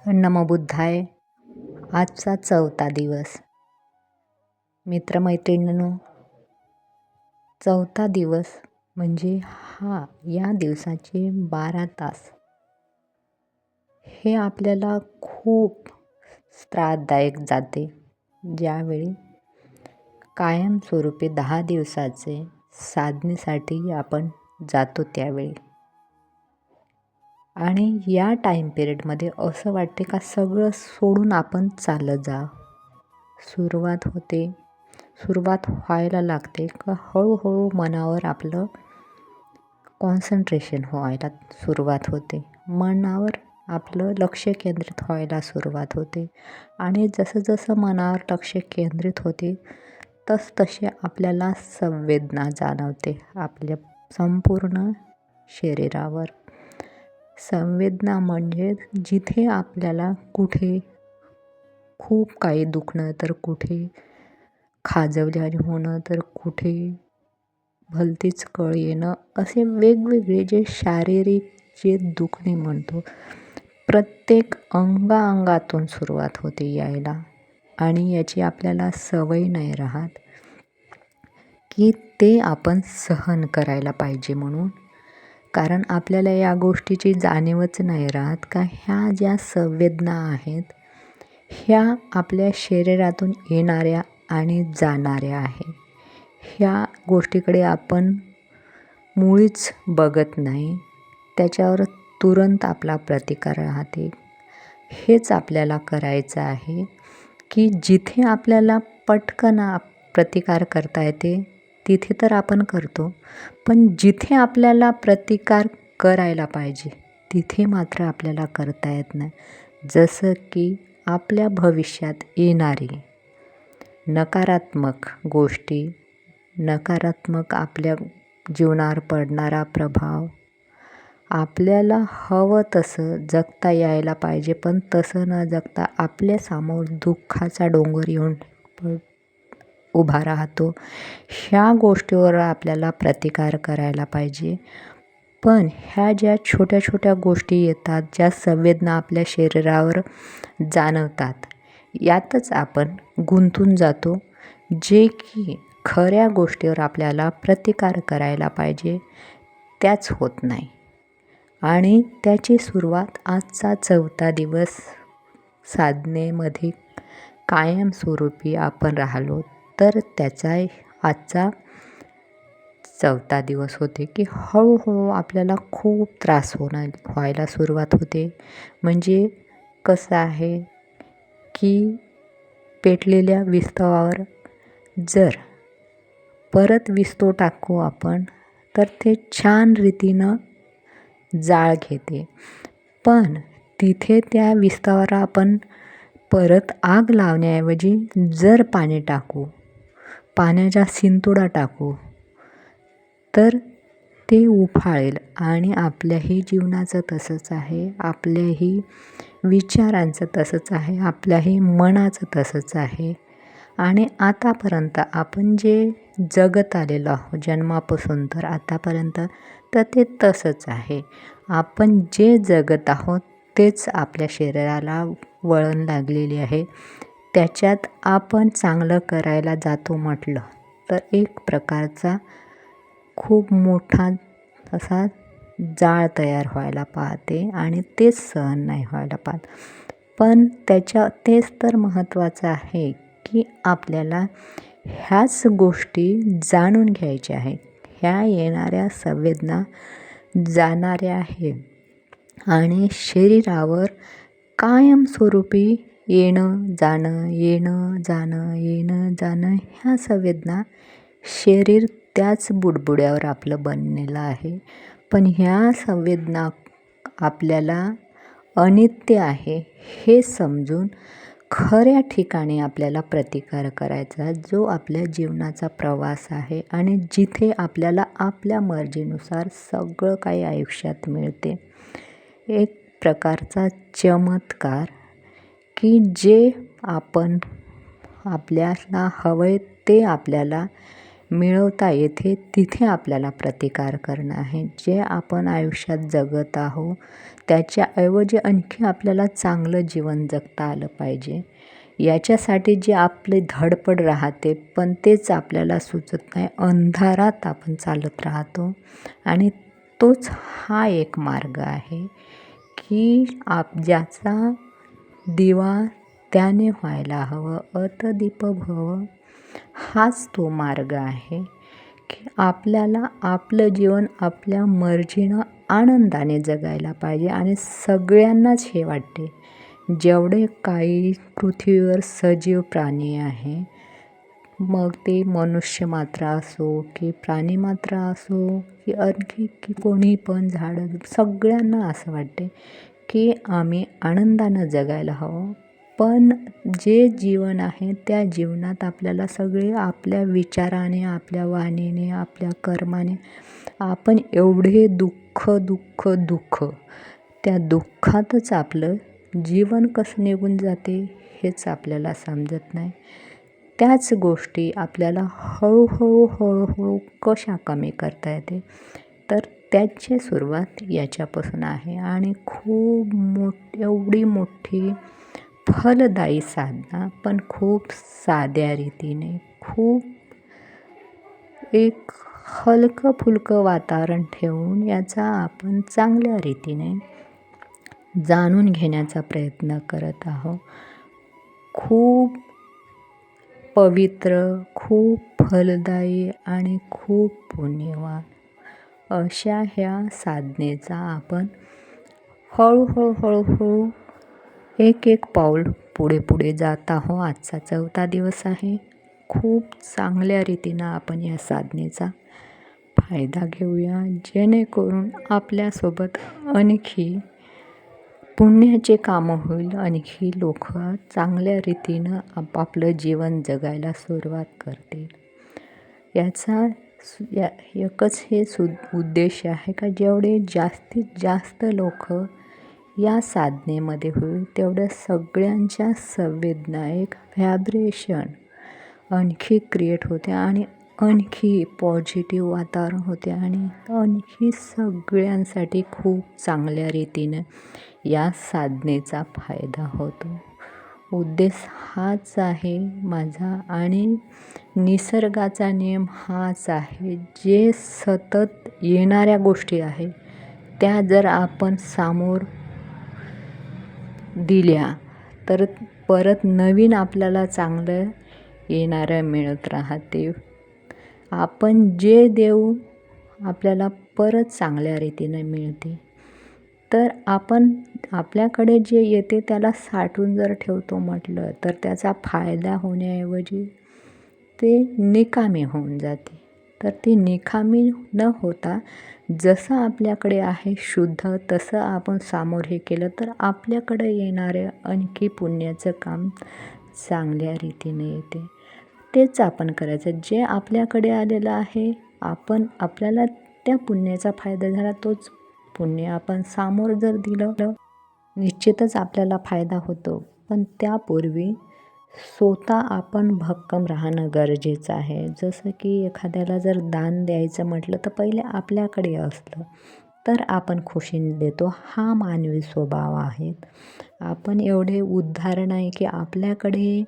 नमो बुद्धाय. आजचा 4था दिवस. मित्रमैत्रिणींनो, 4था दिवस म्हणजे या दिवसाचे 12 तास हे आपल्याला खूप त्रासदायक जाते. ज्यावेळी कायमस्वरूपी 10 दिवसाचे साधनेसाठी आपण जातो त्यावेळी. आणि या टाईम पिरियडमध्ये असं वाटते का सगळं सोडून आपण चालत जा. सुरुवात व्हायला लागते का हळूहळू मनावर आपलं कॉन्सन्ट्रेशन व्हायला सुरुवात होते. मनावर आपलं लक्ष केंद्रित व्हायला सुरुवात होते. आणि जसं मनावर लक्ष केंद्रित होते तसे आपल्याला संवेदना जाणवते आपल्या संपूर्ण शरीरावर. संवेदना म्हणजे जिथे आपल्याला कुठे खूप काही दुखणं, तर कुठे खाजवल्याने होणं, तर कुठे भलतीच कळ येणं, असे वेगवेगळे जे शारीरिक जे दुखणे म्हणतो, प्रत्येक अंगातून सुरुवात होते यायला. आणि याची आपल्याला सवय नाही राहत की ते आपण सहन करायला पाहिजे म्हणून. कारण आपल्याला या गोष्टीची जाणीवच नाही राहत का ह्या ज्या संवेदना आहेत ह्या आपल्या शरीरातून येणाऱ्या आणि जाणाऱ्या आहे. ह्या गोष्टीकडे आपण मुळीच बघत नाही. त्याच्यावर तुरंत आपला प्रतिकार राहते. हेच आपल्याला करायचं आहे की जिथे आपल्याला पटकन प्रतिकार करता येते तिथे तर आपण करतो, पण जिथे आपल्याला प्रतिकार करायला पाहिजे तिथे मात्र आपल्याला करता येत नाही. जसं की आपल्या भविष्यात येणारी नकारात्मक गोष्टी, नकारात्मक आपल्या जीवनावर पडणारा प्रभाव, आपल्याला हवं तसं जगता यायला पाहिजे पण तसं न जगता आपल्यासमोर दुःखाचा डोंगर येऊन उभा राहतो. ह्या गोष्टीवर आपल्याला प्रतिकार करायला पाहिजे. पण ह्या ज्या छोट्या छोट्या गोष्टी येतात, ज्या संवेदना आपल्या शरीरावर जाणवतात, यातच आपण गुंतून जातो. जे की खऱ्या गोष्टीवर आपल्याला प्रतिकार करायला पाहिजे त्याच होत नाही. आणि त्याची सुरुवात आजचा 4था दिवस साधनेमध्ये कायमस्वरूपी आपण राहिलो तर त्याचा आजचा 4था दिवस होते की हळूहळू आपल्याला खूप त्रास व्हायला सुरुवात होते. म्हणजे कसं आहे की पेटलेल्या विस्तवावर जर परत विस्तव टाकू आपण तर ते छान रीतीनं जाळ घेते. पण तिथे त्या विस्तवावर आपण परत आग लावण्याऐवजी जर पाणी टाकू, पाण्याचा शिंतोडा टाकू, तर ते उफाळेल. आणि आपल्याही जीवनाचं तसंच आहे, आपल्याही विचारांचं तसंच आहे, आपल्याही मनाचं तसंच आहे. आणि आतापर्यंत आपण जे जगत आलेलो आहोत जन्मापासून तर आतापर्यंत, तर ते तसंच आहे. आपण जे जगत आहोत तेच आपल्या शरीराला वळण लागलेली आहे. त्याच्यात आपण चांगलं करायला जातो म्हटलं तर एक प्रकारचा खूप मोठा असा जाळ तयार व्हायला पाहते आणि तेच सहन नाही व्हायला पाहत. पण तेच तर महत्त्वाचं आहे की आपल्याला ह्याच गोष्टी जाणून घ्यायच्या आहेत. ह्या येणाऱ्या संवेदना जाणाऱ्या आहेत आणि शरीरावर कायमस्वरूपी येणं जाणं, येणं जाणं, येणं जाणं, ह्या संवेदना शरीर त्याच बुडबुड्यावर आपलं बनलेलं आहे. पण ह्या संवेदना आपल्याला अनित्य आहे हे समजून खऱ्या ठिकाणी आपल्याला प्रतिकार करायचा, जो आपल्या जीवनाचा प्रवास आहे आणि जिथे आपल्याला आपल्या मर्जीनुसार सगळं काही आयुष्यात मिळते. एक प्रकारचा चमत्कार की जे आपण आपल्याला हवंय ते आपल्याला मिळवता येते तिथे आपल्याला प्रतिकार करणं आहे. जे आपण आयुष्यात जगत आहोत त्याच्याऐवजी आणखी आपल्याला चांगलं जीवन जगता आलं पाहिजे. याच्यासाठी जी आपली धडपड राहते पण तेच आपल्याला सुचत नाही. अंधारात आपण चालत राहतो आणि तोच हा एक मार्ग आहे की ज्याचा दिवा त्याने व्हायला हवं. अतदीप भव हाच तो मार्ग आहे की आपल्याला आपलं जीवन आपल्या मर्जीनं आनंदाने जगायला पाहिजे. आणि सगळ्यांनाच हे वाटते, जेवढे काही पृथ्वीवर सजीव प्राणी आहे, मग ते मनुष्य मात्र असो की प्राणी मात्र असो की आणखी की कोणी पण झाडं, सगळ्यांना असं वाटते की आम्ही आनंदानं जगायला हवं. पण जे जीवन आहे त्या जीवनात आपल्याला सगळे आपल्या विचाराने, आपल्या वाणीने, आपल्या कर्माने आपण एवढे दुःख त्या दुःखातच आपलं जीवन कसं निघून जाते हेच आपल्याला समजत नाही. त्याच गोष्टी आपल्याला हळूहळू कशा कमी करता येते, तर त्याची सुरुवात याच्यापासून आहे. आणि खूप एवढी मोठी फलदायी साधना, पण खूप साध्या रीतीने, खूप एक हलकं फुलकं वातावरण ठेवून याचा आपण चांगल्या रीतीने जाणून घेण्याचा प्रयत्न करत आहोत. खूप पवित्र, खूप फलदायी आणि खूप पुण्यवान अशा ह्या साधनेचा आपण हळूहळू एक पाऊल पुढे जात आहोत. आजचा 4था दिवस आहे. खूप चांगल्या रीतीनं आपण या साधनेचा फायदा घेऊया, जेणेकरून आपल्यासोबत आणखी पुण्याचे कामं होईल. आणखी लोक चांगल्या रीतीनं आपापलं जीवन जगायला सुरुवात करतील. याचा एकच हे उद्देश आहे का जेवढे जास्तीत जास्त लोक या साधनेमध्ये होईल तेवढ्या सगळ्यांच्या संवेदना, एक व्हायब्रेशन आणखी क्रिएट होते आणि आणखी पॉझिटिव्ह वातावरण होते आणि आणखी सगळ्यांसाठी खूप चांगल्या रीतीनं या साधनेचा फायदा होतो. उद्देश हाच आहे माझा. आणि निसर्गाचा नियम हाच आहे, जे सतत येणाऱ्या गोष्टी आहे त्या जर आपण सामोर दिल्या तर परत नवीन आपल्याला चांगलं येणारं मिळत राहते. आपण जे देऊ आपल्याला परत चांगल्या रीतीने मिळते. तर आपण आपल्याकडे जे येते त्याला साठवून जर ठेवतो म्हटलं तर त्याचा फायदा होण्याऐवजी ते निकामी होऊन जाते. तर ती निकामी न होता जसं आपल्याकडे आहे शुद्ध तसं आपण सामोर हे केलं तर आपल्याकडे येणारे आणखी पुण्याचं काम चांगल्या रीतीने येते. तेच आपण करायचं. जे आपल्याकडे आलेलं आहे आपल्याला त्या पुण्याचा फायदा झाला, तोच पुण्य आपण सामोर जर दिलं निश्चितच आपल्याला फायदा होतो. पण त्यापूर्वी स्वतः आपण भक्कम राहणं गरजेचं आहे. जसं की एखाद्याला जर दान द्यायचं म्हटलं तर पहिले आपल्याकडे असलं तर आपण खुशीने देतो. हा मानवी स्वभाव आहे. आपण एवढे उदार नाही की आपल्याकडे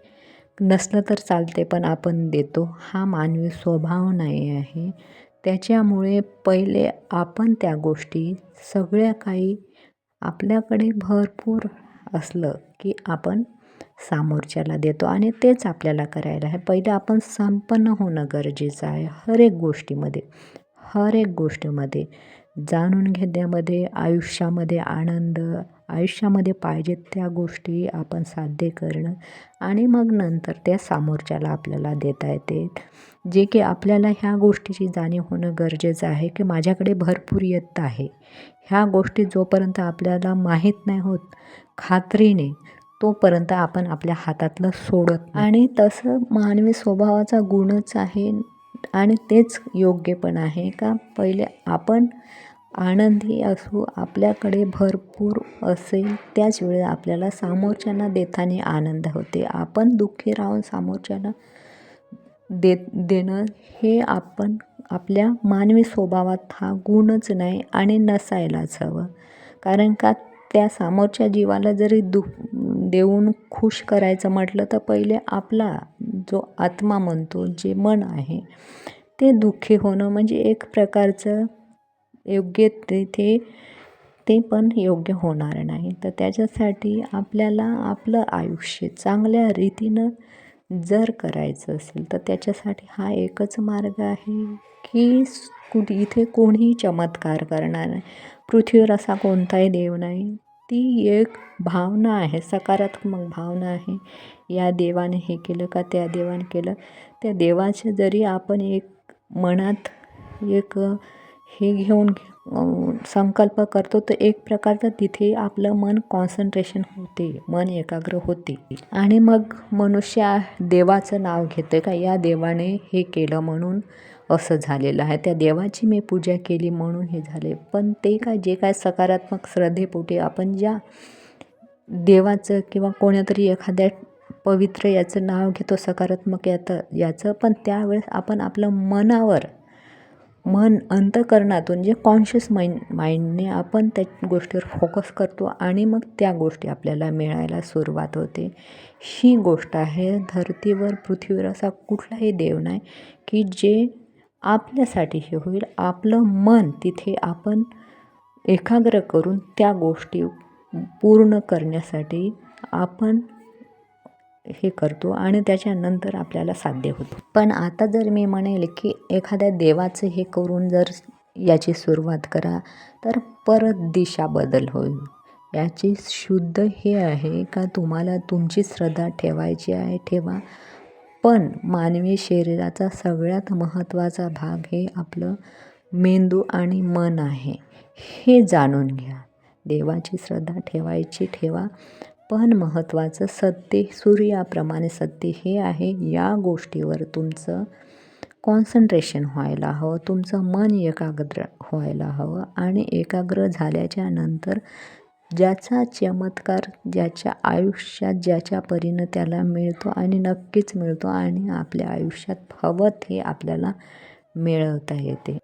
नसलं तर चालते पण आपण देतो. हा मानवी स्वभाव नाही आहे. त्याच्यामुळे पहिले आपण त्या गोष्टी सगळ्या काही आपल्याकडे भरपूर असलं की आपण सामोरच्याला देतो आणि तेच आपल्याला करायला आहे. पहिले आपण संपन्न होणं गरजेचं आहे. हर एक गोष्टीमध्ये जाणून घेण्यामध्ये, आयुष्यामध्ये आनंद, आयुष्यामध्ये पाहिजेत त्या गोष्टी आपण साध्य करणं आणि मग नंतर त्या सामोरच्याला आपल्याला देता येते. जे की आपल्याला ह्या गोष्टीची जाणीव होणं गरजेचं आहे की माझ्याकडे भरपूर येत आहे. ह्या गोष्टी जोपर्यंत आपल्याला माहीत नाही होत खात्रीने, तोपर्यंत आपण आपल्या हातातलं सोडत नाही. आणि तसं मानवी स्वभावाचा गुणच आहे आणि तेच योग्य पण आहे का पहिले आपण आनंदी असू, आपल्याकडे भरपूर असेल त्याच वेळी आपल्याला सामोरच्यांना देताना आनंद होते. आपण दुःखी राहून सामोरच्यांना देणं हे आपण आपल्या मानवी स्वभावात हा गुणच नाही आणि नसायलाच हवं. कारण का त्या समोरच्या जीवाला जरी देऊन खुश करायचं म्हटलं तर पहिले आपला जो आत्मा म्हणतो, जे मन आहे ते दुःखी होणं म्हणजे एक प्रकारचं योग्य ते पण योग्य होणार नाही. तर त्याच्यासाठी आपल्याला आपलं आयुष्य चांगल्या रीतीनं जर करायचं असेल तर त्याच्यासाठी हा एकच मार्ग आहे की इथे कोणीही चमत्कार करणार नाही. पृथ्वीवर असा कोणताही देव नाही. ती एक भावना आहे, सकारात्मक भावना आहे. या देवाने हे केलं का त्या देवाने केलं, त्या देवाचे जरी आपण एक मनात एक हे घेऊन संकल्प करतो तर एक प्रकारचं तिथे आपलं मन कॉन्सन्ट्रेशन होते, मन एकाग्र होते. आणि मग मनुष्य देवाचं नाव घेते का या देवाने हे केलं म्हणून असं झालेलं आहे, त्या देवाची मी पूजा केली म्हणून हे झाले. पण ते काय जे काय सकारात्मक श्रद्धेपोटी आपण ज्या देवाचं किंवा कोणातरी एखाद्या पवित्र याचं नाव घेतो सकारात्मक याचं पण त्यावेळेस आपण आपलं मन अंतःकरणातून जे कॉन्शियस माइंडने आपण त्या गोष्टीवर फोकस करतो आणि मग त्या गोष्टी आपल्याला मिळायला सुरुवात होते. ही गोष्ट आहे. धरतीवर पृथ्वीवर असा कुठलाही देव नाही की जे आपल्यासाठी हे होईल. आपलं मन तिथे आपण एकाग्र करून त्या गोष्टी पूर्ण करण्यासाठी आपण हे करतो आणि त्याच्यानंतर आपल्याला साध्य होतं. पण आता जर मी म्हणेल की एखाद्या देवाचं हे करून जर याची सुरुवात करा तर परत दिशा बदल होईल. याची शुद्ध हे आहे का तुम्हाला तुमची श्रद्धा ठेवायची आहे ठेवा, पण मानवी शरीराचा सगळ्यात महत्त्वाचा भाग हे आपलं मेंदू आणि मन आहे, हे जाणून घ्या. देवाची श्रद्धा ठेवायची ठेवा, पण महत्त्वाचं सत्य सूर्याप्रमाणे सत्य हे आहे, या गोष्टीवर तुमचं कॉन्सन्ट्रेशन व्हायला हवं, तुमचं मन एकाग्र व्हायला हवं. आणि एकाग्र झाल्याच्या नंतर ज्याचा चमत्कार ज्याच्या आयुष्यात ज्याच्या परीनं त्याला मिळतो आणि नक्कीच मिळतो आणि आपल्या आयुष्यात हवं ते आपल्याला मिळवता येते.